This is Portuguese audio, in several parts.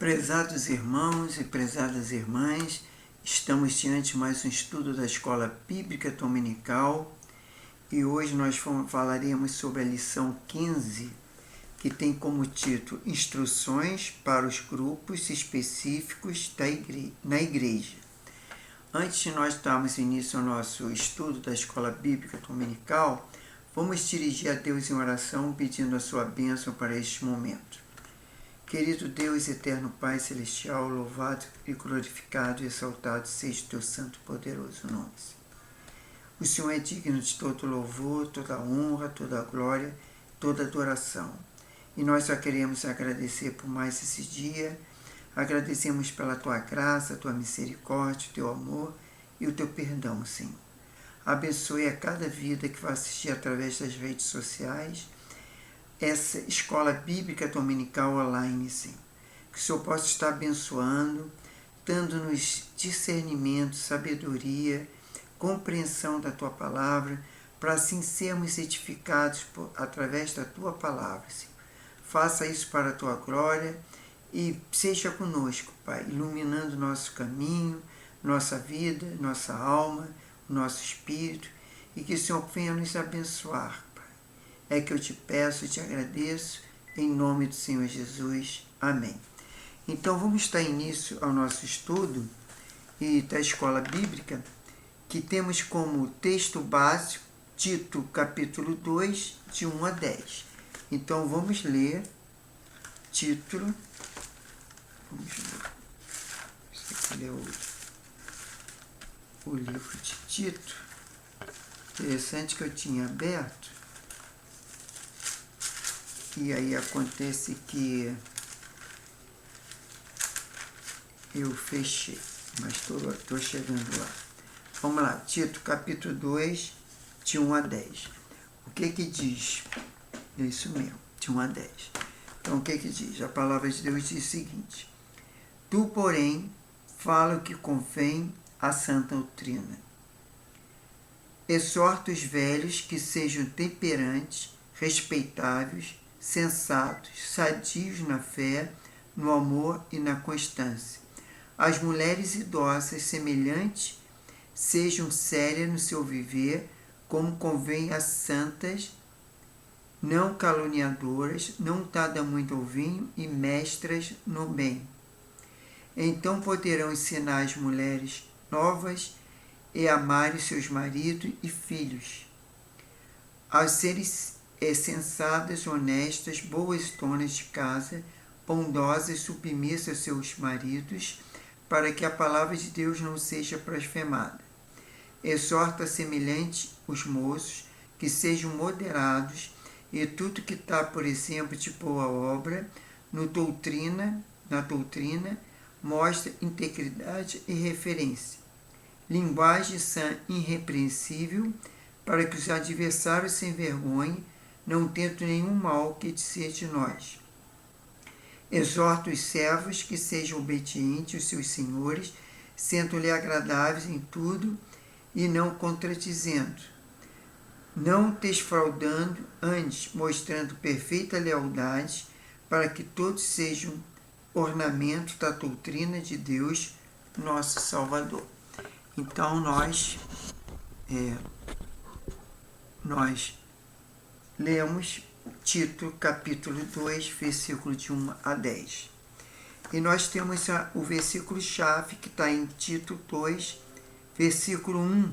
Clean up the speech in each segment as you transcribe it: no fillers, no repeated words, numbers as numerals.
Prezados irmãos e prezadas irmãs, estamos diante de mais um estudo da Escola Bíblica Dominical e hoje nós falaremos sobre a lição 15, que tem como título Instruções para os grupos específicos na Igreja. Antes de nós darmos início ao nosso estudo da Escola Bíblica Dominical, vamos dirigir a Deus em oração pedindo a sua bênção para este momento. Querido Deus, eterno Pai Celestial, louvado e glorificado e exaltado seja o teu santo e poderoso nome. O Senhor é digno de todo louvor, toda honra, toda glória, toda adoração. E nós só queremos agradecer por mais esse dia, agradecemos pela tua graça, tua misericórdia, o teu amor e o teu perdão, Senhor. Abençoe a cada vida que vai assistir através das redes sociais, essa escola bíblica dominical online, Senhor. Que o Senhor possa estar abençoando, dando-nos discernimento, sabedoria, compreensão da Tua palavra, para assim sermos edificados através da Tua palavra, Senhor. Faça isso para a Tua glória e seja conosco, Pai, iluminando nosso caminho, nossa vida, nossa alma, nosso espírito, e que o Senhor venha nos abençoar. É que eu te peço e te agradeço, em nome do Senhor Jesus. Amém. Então, vamos dar início ao nosso estudo e da Escola Bíblica, que temos como texto básico, Tito, capítulo 2, de 1 a 10. Então, vamos ler Tito. Vamos ler. Esse aqui é o livro de Tito. Interessante que eu tinha aberto. E aí acontece que eu fechei, mas estou chegando lá. Vamos lá, Tito capítulo 2, de 1 a 10. O que diz? É isso mesmo, de 1 a 10. Então o que diz? A palavra de Deus diz o seguinte: Tu, porém, fala o que convém à sã doutrina. Exorta os velhos que sejam temperantes, respeitáveis, sensatos, sadios na fé, no amor e na constância. As mulheres idosas semelhantes sejam sérias no seu viver, como convém a santas, não caluniadoras, não dadas muito ao vinho e mestras no bem. Então poderão ensinar as mulheres novas e amarem seus maridos e filhos, a serem sensatas, honestas, boas donas de casa, bondosas, submissas a seus maridos, para que a palavra de Deus não seja blasfemada. Exorta semelhante os moços, que sejam moderados, e tudo que está, por exemplo, de boa obra, na doutrina, mostra integridade e referência. Linguagem sã irrepreensível, para que os adversários se envergonhem, não tendo nenhum mal que dizer de nós. Exorta os servos que sejam obedientes aos seus senhores, sendo-lhe agradáveis em tudo e não contradizendo, não desfraudando, antes mostrando perfeita lealdade, para que todos sejam ornamento da doutrina de Deus, nosso Salvador. Então nós lemos Tito, capítulo 2, versículo de 1 a 10. E nós temos o versículo-chave que está em Tito 2, versículo 1,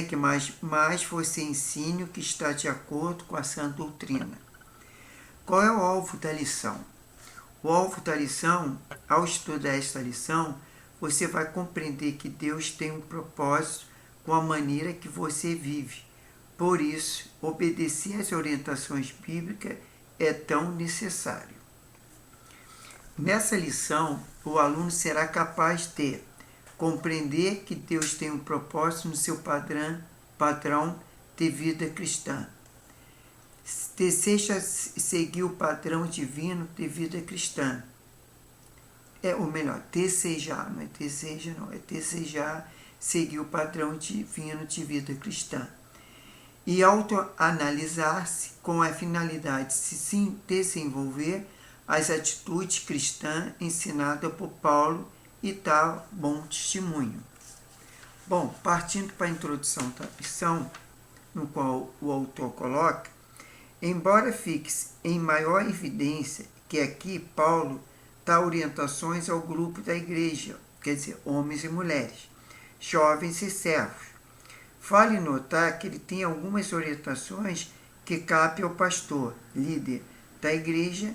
que mais você ensine o que está de acordo com a sã doutrina. Qual é o alvo da lição? O alvo da lição, ao estudar esta lição, você vai compreender que Deus tem um propósito com a maneira que você vive. Por isso, obedecer às orientações bíblicas é tão necessário. Nessa lição, o aluno será capaz de compreender que Deus tem um propósito no seu padrão de vida cristã. Deseja seguir o padrão divino de vida cristã. Desejar, não é deseja, não, é desejar seguir o padrão divino de vida cristã. E autoanalisar-se com a finalidade de se desenvolver as atitudes cristãs ensinadas por Paulo e dá bom testemunho. Bom, partindo para a introdução da lição, no qual o autor coloca, embora fique em maior evidência que aqui Paulo dá orientações ao grupo da igreja, quer dizer, homens e mulheres, jovens e servos. Vale notar que ele tem algumas orientações que cabem ao pastor, líder da igreja,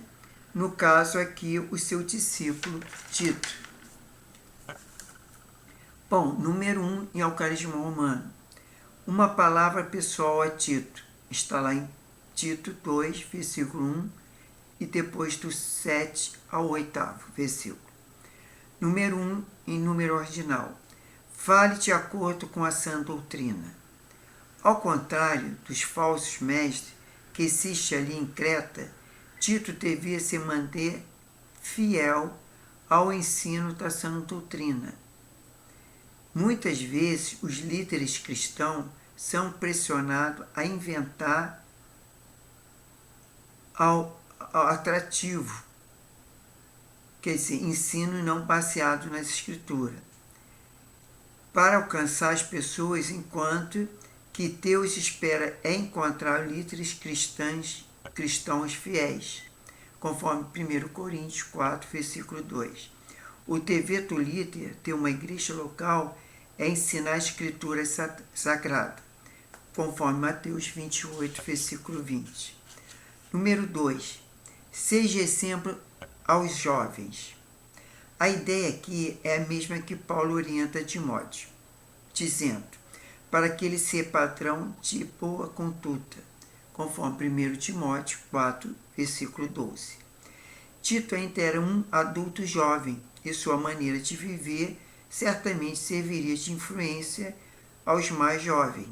no caso aqui o seu discípulo Tito. Bom, número 1 em Alcarismo Romano. Uma palavra pessoal a Tito. Está lá em Tito 2, versículo 1, e depois do 7 ao 8º versículo. Número 1 em número ordinal. Fale de acordo com a sã doutrina. Ao contrário dos falsos mestres que existem ali em Creta, Tito devia se manter fiel ao ensino da sã doutrina. Muitas vezes os líderes cristãos são pressionados a inventar ao atrativo, quer dizer, ensino não baseado nas escrituras, para alcançar as pessoas, enquanto que Deus espera encontrar líderes cristãos fiéis, conforme 1 Coríntios 4, versículo 2. O dever do líder de uma igreja local é ensinar a escritura sagrada, conforme Mateus 28, versículo 20. Número 2. Seja exemplo aos jovens. A ideia aqui é a mesma que Paulo orienta a Timóteo, dizendo, para que ele seja padrão de boa conduta, conforme 1 Timóteo 4, versículo 12. Tito ainda era um adulto jovem, e sua maneira de viver certamente serviria de influência aos mais jovens.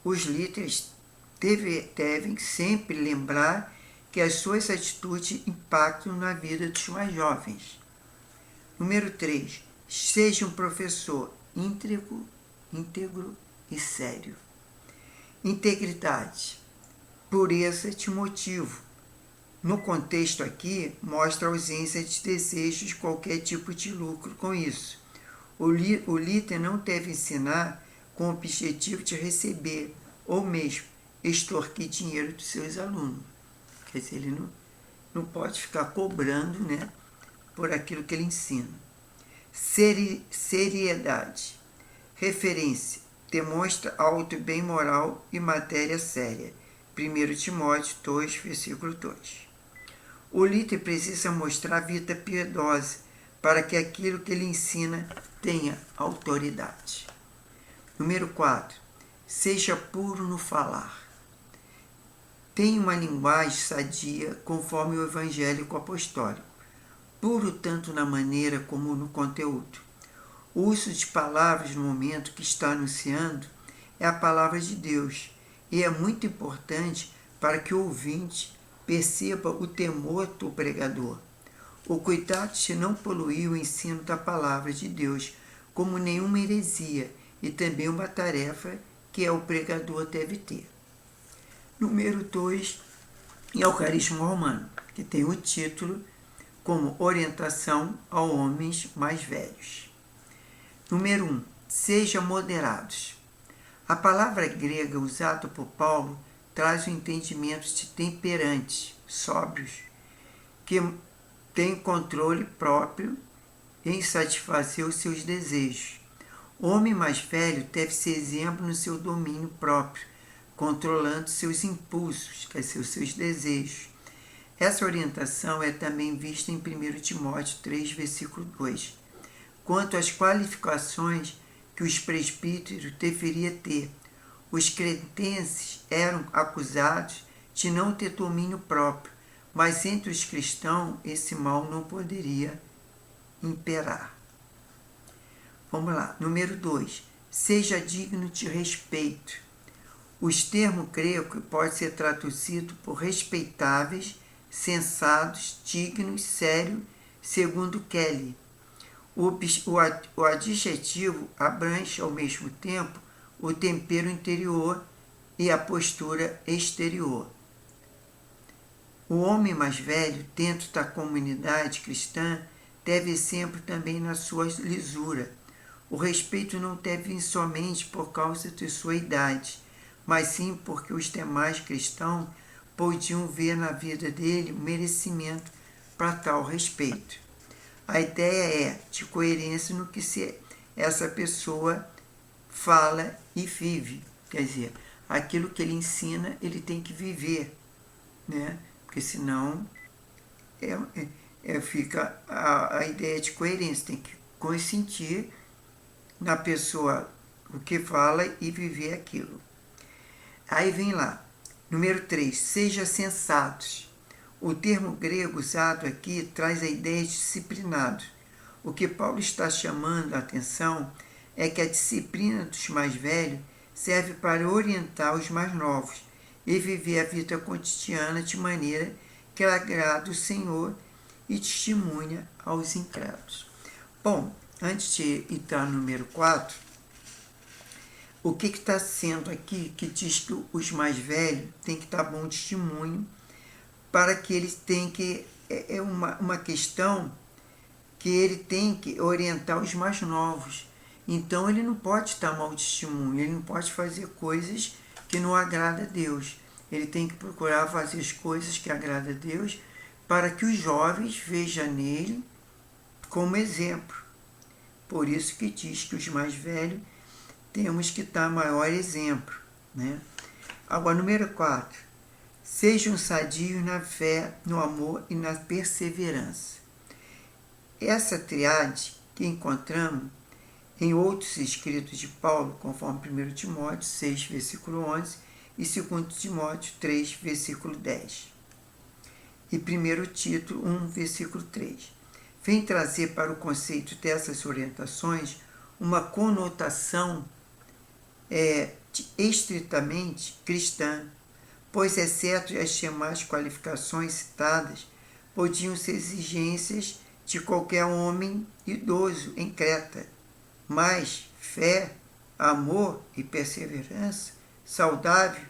Os líderes devem sempre lembrar que as suas atitudes impactam na vida dos mais jovens. Número 3. Seja um professor íntegro e sério. Integridade, pureza de motivo. No contexto aqui, mostra a ausência de desejos de qualquer tipo de lucro com isso. O líder não deve ensinar com o objetivo de receber ou mesmo extorquir dinheiro dos seus alunos. Quer dizer, ele não pode ficar cobrando, né, por aquilo que ele ensina. Seriedade. Referência. Demonstra alto bem moral e matéria séria. 1 Timóteo 2, versículo 2. O líder precisa mostrar vida piedosa para que aquilo que ele ensina tenha autoridade. Número 4. Seja puro no falar. Tenha uma linguagem sadia conforme o evangélico apostólico, puro tanto na maneira como no conteúdo. O uso de palavras no momento que está anunciando é a palavra de Deus e é muito importante para que o ouvinte perceba o temor do pregador. O cuidado de não poluir o ensino da palavra de Deus como nenhuma heresia e também uma tarefa que o pregador deve ter. Número 2, em Alcarismo Romano, que tem o título como Orientação a Homens Mais Velhos. Número 1. Seja moderados. A palavra grega usada por Paulo traz o entendimento de temperantes, sóbrios, que têm controle próprio em satisfazer os seus desejos. O homem mais velho deve ser exemplo no seu domínio próprio, controlando seus impulsos, quer dizer, os seus desejos. Essa orientação é também vista em 1 Timóteo 3, versículo 2. Quanto às qualificações que os presbíteros deveriam ter, os cretenses eram acusados de não ter domínio próprio, mas entre os cristãos esse mal não poderia imperar. Vamos lá. Número 2. Seja digno de respeito. Os termos gregos podem ser traduzidos por respeitáveis, sensatos, dignos, sérios, segundo Kelly. O adjetivo abrange ao mesmo tempo o tempero interior e a postura exterior. O homem mais velho, dentro da comunidade cristã, deve sempre também na sua lisura. O respeito não deve vir somente por causa de sua idade, mas sim porque os demais cristãos podiam ver na vida dele o merecimento para tal respeito. A ideia é de coerência no que essa pessoa fala e vive. Quer dizer, aquilo que ele ensina, ele tem que viver, né? Porque senão fica a ideia de coerência, tem que consentir na pessoa o que fala e viver aquilo. Aí vem lá, número 3, seja sensatos. O termo grego usado aqui traz a ideia de disciplinado. O que Paulo está chamando a atenção é que a disciplina dos mais velhos serve para orientar os mais novos e viver a vida cotidiana de maneira que agrada o Senhor e testemunha aos incrédulos. Bom, antes de entrar no número 4, o que está sendo aqui que diz que os mais velhos têm que dar bom testemunho para que eles tenham que... É uma questão que ele tem que orientar os mais novos. Então ele não pode dar mau testemunho, ele não pode fazer coisas que não agradam a Deus. Ele tem que procurar fazer as coisas que agradam a Deus para que os jovens vejam nele como exemplo. Por isso que diz que os mais velhos temos que dar maior exemplo, né? Agora, número 4. Sejam sadios na fé, no amor e na perseverança. Essa triade que encontramos em outros escritos de Paulo, conforme 1 Timóteo 6, versículo 11, e 2 Timóteo 3, versículo 10. E 1 Tito 1, versículo 3. Vem trazer para o conceito dessas orientações uma conotação estritamente cristã, pois, exceto as demais qualificações citadas, podiam ser exigências de qualquer homem idoso em Creta, mas fé, amor e perseverança saudável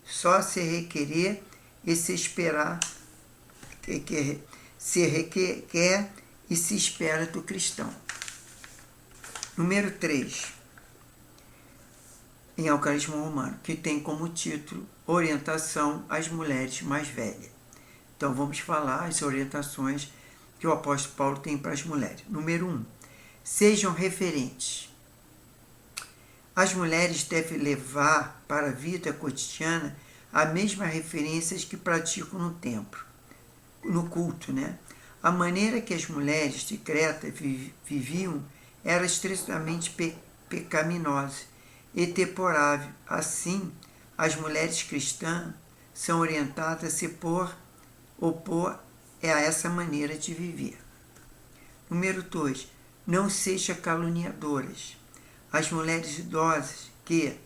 só se requerer e se esperar, se requer e se espera do cristão. Número 3, em Alcarismo Romano, que tem como título Orientação às Mulheres Mais Velhas. Então vamos falar as orientações que o apóstolo Paulo tem para as mulheres. Número 1, sejam referentes. As mulheres devem levar para a vida cotidiana a mesma referências que praticam no templo, no culto, né? A maneira que as mulheres de Creta viviam era estritamente pecaminosa e deplorável. Assim, as mulheres cristãs são orientadas a se opor a essa maneira de viver. Número 2, não sejam caluniadoras. As mulheres idosas, que,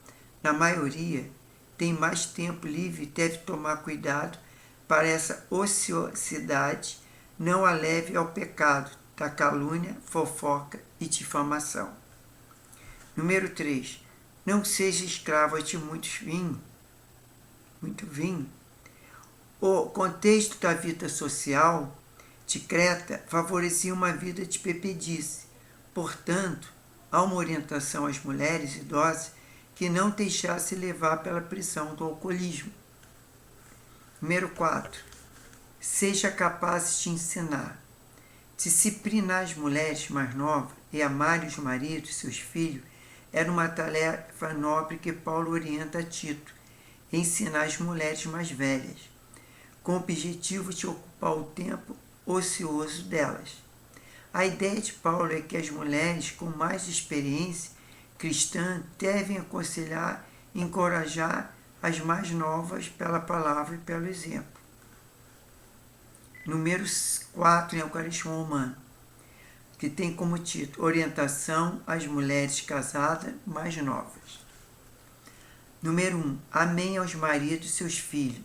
na maioria, têm mais tempo livre, devem tomar cuidado para essa ociosidade não a leve ao pecado da calúnia, fofoca e difamação. Número 3, não seja escrava de muito vinho. O contexto da vida social de Creta favorecia uma vida de bebedice. Portanto, há uma orientação às mulheres idosas que não deixasse levar pela pressão do alcoolismo. Número 4. Seja capaz de ensinar. Disciplinar as mulheres mais novas e amar os maridos e seus filhos era uma tarefa nobre que Paulo orienta a Tito, ensinar as mulheres mais velhas, com o objetivo de ocupar o tempo ocioso delas. A ideia de Paulo é que as mulheres com mais experiência cristã devem aconselhar e encorajar as mais novas pela palavra e pelo exemplo. Número 4 em Alcarismo Romano, que tem como título Orientação às mulheres casadas mais novas. Número 1. Amém aos maridos e seus filhos.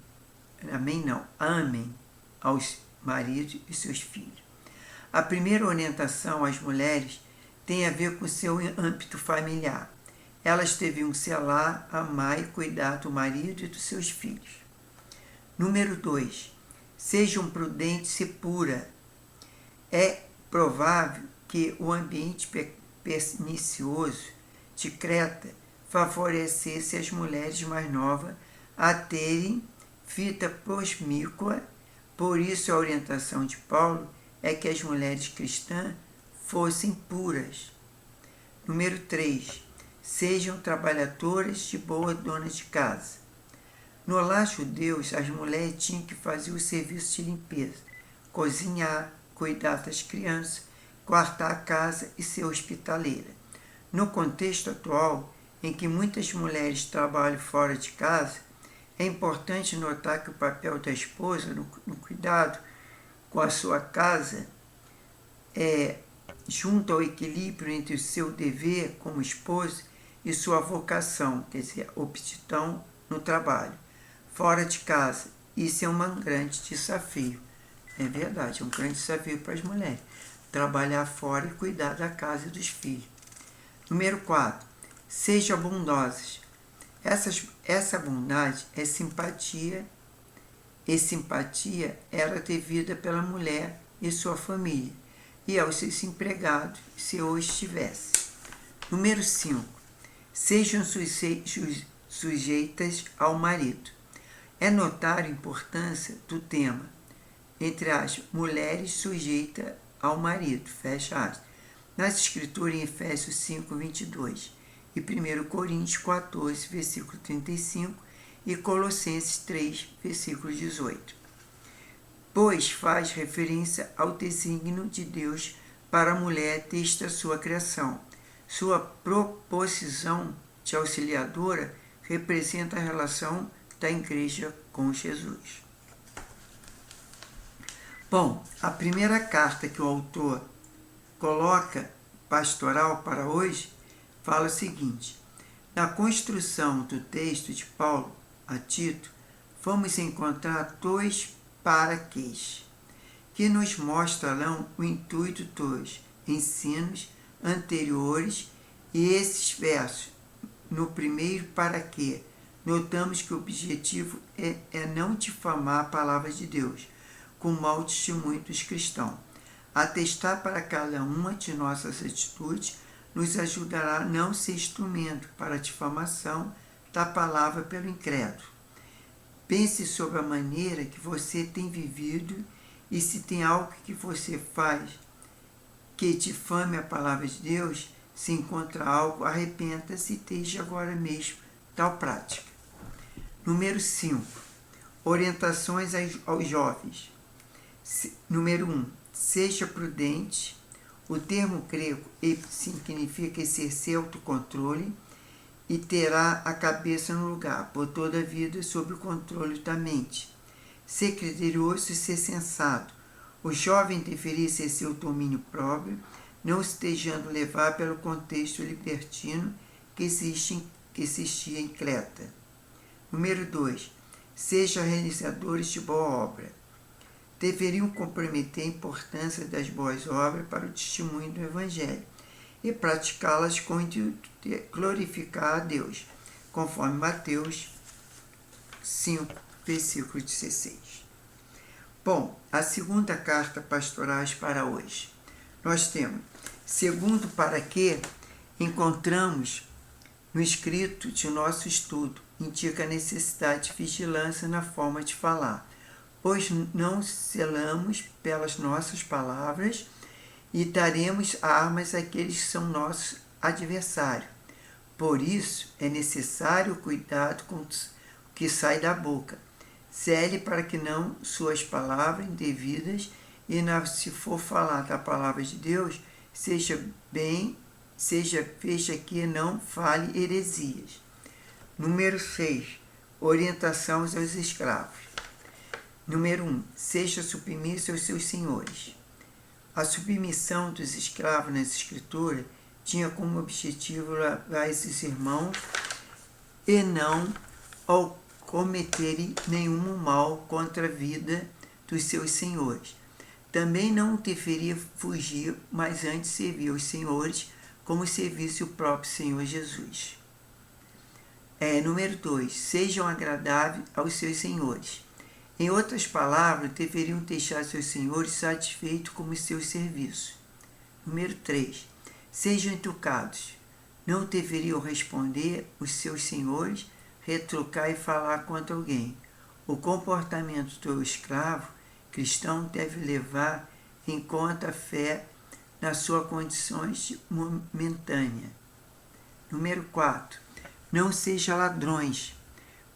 Amém não, amem aos maridos e seus filhos. A primeira orientação às mulheres tem a ver com seu âmbito familiar. Elas deviam zelar, amar e cuidar do marido e dos seus filhos. Número 2. Sejam prudentes e pura. É provável que o ambiente pernicioso de Creta favorecesse as mulheres mais novas a terem vida prosmícua. Por isso, a orientação de Paulo é que as mulheres cristãs fossem puras. Número 3. Sejam trabalhadoras de boa dona de casa. No lar judeu, as mulheres tinham que fazer o serviço de limpeza, cozinhar, cuidar das crianças, guardar a casa e ser hospitaleira. No contexto atual, em que muitas mulheres trabalham fora de casa, é importante notar que o papel da esposa no cuidado com a sua casa junto ao equilíbrio entre o seu dever como esposa e sua vocação, quer dizer, aptidão no trabalho, fora de casa. Isso é um grande desafio. É verdade, é um grande desafio para as mulheres. Trabalhar fora e cuidar da casa e dos filhos. Número 4. Sejam bondosas. Essa bondade é simpatia, e simpatia era devida pela mulher e sua família, e aos seus empregados, se hoje estivesse. Número 5. Sejam sujeitas ao marido. É notável a importância do tema, entre as mulheres sujeitas ao marido, fecha aspas, nas escrituras em Efésios 5, 22, e 1 Coríntios 14, versículo 35, e Colossenses 3, versículo 18. Pois faz referência ao desígnio de Deus para a mulher desde a sua criação. Sua proposição de auxiliadora representa a relação da igreja com Jesus. Bom, a primeira carta que o autor coloca pastoral para hoje fala o seguinte: na construção do texto de Paulo a Tito, vamos encontrar dois paraquês, que nos mostrarão o intuito dos ensinos anteriores, e esses versos, no primeiro paraquê, notamos que o objetivo é não difamar a palavra de Deus, com mau testemunho dos cristãos. Atestar para cada uma de nossas atitudes nos ajudará a não ser instrumento para a difamação da palavra pelo incrédulo. Pense sobre a maneira que você tem vivido e se tem algo que você faz que difame a palavra de Deus. Se encontra algo, arrependa-se e esteja agora mesmo tal prática. Número 5. Orientações aos jovens. Número 1. Seja prudente. O termo grego significa exercer autocontrole e terá a cabeça no lugar, por toda a vida sob o controle da mente. Ser criterioso e ser sensato. O jovem deveria exercer o domínio próprio, não se deixando levar pelo contexto libertino que existia em Creta. Número 2. Sejam realizadores de boa obra. Deveriam comprometer a importância das boas obras para o testemunho do Evangelho e praticá-las com o intuito de glorificar a Deus, conforme Mateus 5, versículo 16. Bom, a segunda carta pastorais para hoje. Nós temos, segundo para que encontramos no escrito de nosso estudo, indica a necessidade de vigilância na forma de falar, pois não selamos pelas nossas palavras e daremos armas àqueles que são nossos adversários. Por isso, é necessário cuidado com o que sai da boca. Cele para que não suas palavras indevidas e se for falar da palavra de Deus, veja que não fale heresias. Número 6. Orientação aos escravos. Número 1. Seja submisso aos seus senhores. A submissão dos escravos nas escrituras tinha como objetivo levar esses irmãos e não ao cometerem nenhum mal contra a vida dos seus senhores. Também não deveria fugir, mas antes servir aos senhores como servisse o próprio Senhor Jesus. Número 2. Sejam agradáveis aos seus senhores. Em outras palavras, deveriam deixar seus senhores satisfeitos com os seus serviços. Número 3. Sejam educados. Não deveriam responder os seus senhores, retrucar e falar contra alguém. O comportamento do escravo cristão deve levar em conta a fé nas suas condições momentâneas. Número 4. Não sejam ladrões.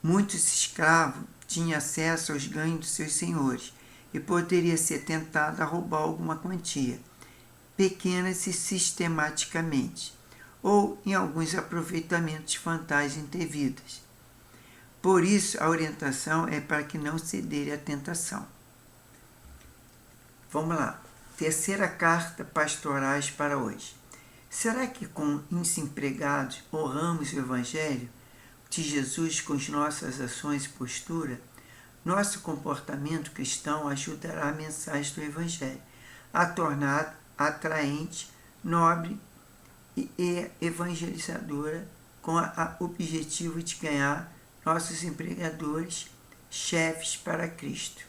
Muitos escravos tinham acesso aos ganhos dos seus senhores e poderia ser tentado a roubar alguma quantia, pequena e sistematicamente, ou em alguns aproveitamentos de vantagens indevidas. Por isso, a orientação é para que não cederem à tentação. Vamos lá. Terceira carta pastorais para hoje. Será que com desempregados honramos o Evangelho de Jesus com as nossas ações e postura? Nosso comportamento cristão ajudará a mensagem do Evangelho a tornar atraente, nobre e evangelizadora, com o objetivo de ganhar nossos empregadores, chefes para Cristo.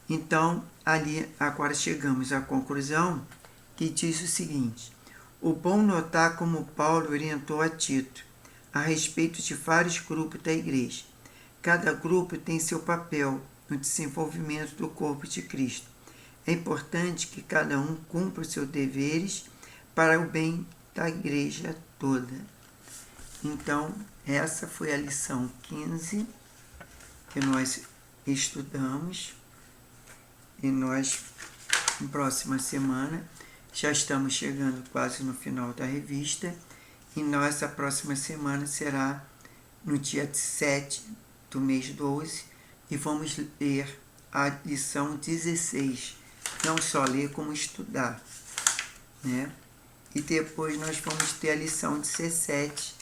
Então, ali agora chegamos à conclusão que diz o seguinte: o bom notar como Paulo orientou a Tito a respeito de vários grupos da igreja. Cada grupo tem seu papel no desenvolvimento do corpo de Cristo. É importante que cada um cumpra os seus deveres para o bem da igreja toda. Então, essa foi a lição 15 que nós estudamos. E nós, na próxima semana, já estamos chegando quase no final da revista. E nossa próxima semana será no dia 7 do mês 12. E vamos ler a lição 16. Não só ler, como estudar, né? E depois nós vamos ter a lição 17,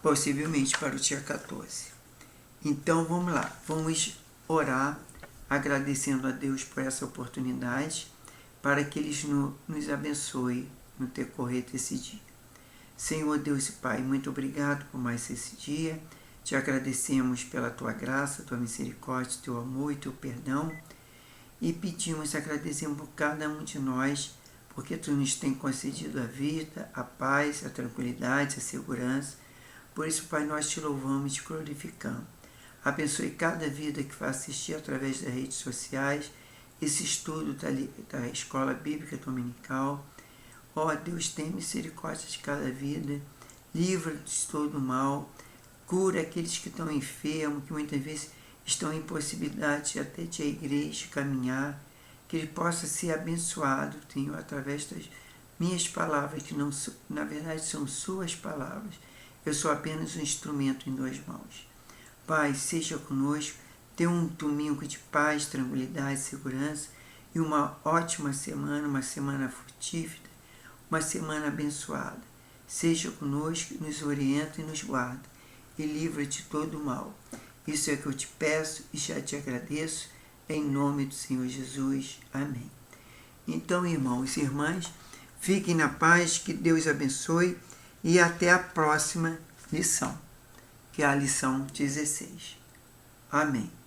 possivelmente para o dia 14. Então vamos lá, vamos orar, agradecendo a Deus por essa oportunidade, para que Ele nos abençoe no decorrer desse dia. Senhor Deus e Pai, muito obrigado por mais esse dia. Te agradecemos pela Tua graça, Tua misericórdia, Teu amor e Teu perdão. E pedimos, agradecemos por cada um de nós, porque Tu nos tem concedido a vida, a paz, a tranquilidade, a segurança. Por isso, Pai, nós Te louvamos e Te glorificamos. Abençoe cada vida que vai assistir através das redes sociais esse estudo da Escola Bíblica Dominical. Ó Deus, tem misericórdia de cada vida, livra-nos de todo o mal, cura aqueles que estão enfermos, que muitas vezes estão em possibilidade até de a igreja caminhar, que ele possa ser abençoado, Senhor, através das minhas palavras, que não, na verdade são suas palavras. Eu sou apenas um instrumento em tuas mãos. Pai, seja conosco, dê um domingo de paz, tranquilidade, segurança e uma ótima semana, uma semana frutífera, uma semana abençoada. Seja conosco, nos orienta e nos guarda e livra de todo o mal. Isso é que eu te peço e já te agradeço, em nome do Senhor Jesus. Amém. Então, irmãos e irmãs, fiquem na paz, que Deus abençoe e até a próxima lição, que é a lição 16. Amém.